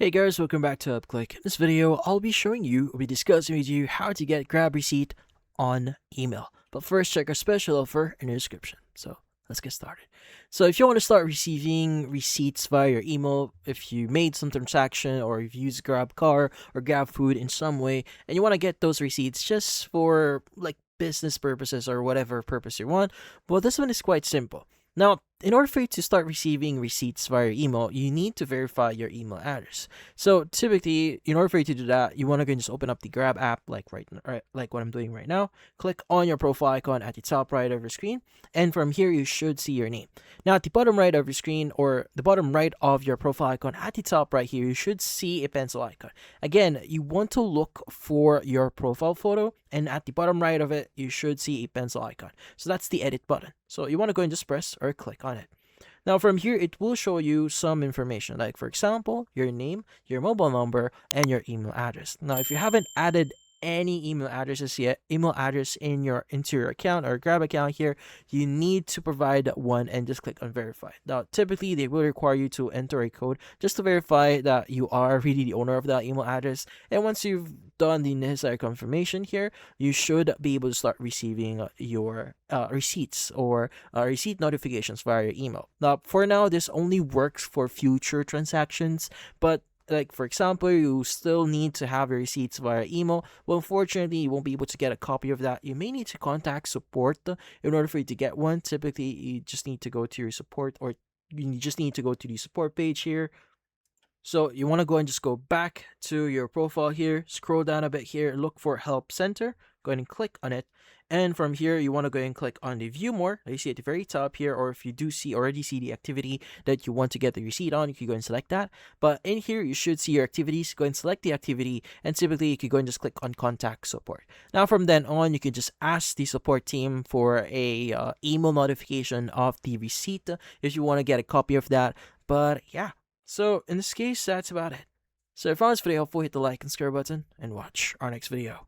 Hey guys, welcome back to UpClick. In this video, I'll be showing you or be discussing with you how to get Grab Receipt on email. But first, check our special offer in the description. So let's get started. So if you want to start receiving receipts via your email, if you made some transaction or you've used Grab Car or Grab Food in some way, and you want to get those receipts just for like business purposes or whatever purpose you want, well, this one is quite simple. Now, in order for you to start receiving receipts via email, you need to verify your email address. So typically, in order for you to do that, you want to go and just open up the Grab app, like like what I'm doing right now. Click on your profile icon at the top right of your screen, and from here you should see your name. Now, at the bottom right of your screen or the bottom right of your profile icon, at the top right here, you should see a pencil icon. Again, you want to look for your profile photo, and at the bottom right of it, you should see a pencil icon. So that's the edit button. So you want to go and just press or click on it. Now from here, it will show you some information, like for example, your name, your mobile number, and your email address. Now, if you haven't added any email addresses yet, email address into your account or Grab account here, you need to provide one and just click on verify. Now, typically they will require you to enter a code just to verify that you are really the owner of that email address. And once you've done the necessary confirmation here, you should be able to start receiving your receipts or receipt notifications via your email. Now, for now, this only works for future transactions, but like for example, you still need to have your receipts via email. Well, unfortunately, you won't be able to get a copy of that. You may need to contact support in order for you to get one. Typically, you just need to go to your support, or you just need to go to the support page here. So you want to go and just go back to your profile here, scroll down a bit here, look for Help Center, go ahead and click on it. And from here, you want to go ahead and click on the View More. You see at the very top here, or if you do already see the activity that you want to get the receipt on, you can go and select that. But in here, you should see your activities. Go and select the activity, and typically you can go and just click on Contact Support. Now from then on, you can just ask the support team for a email notification of the receipt if you want to get a copy of that. But yeah. So in this case, that's about it. So if you found this video helpful, hit the like and subscribe button and watch our next video.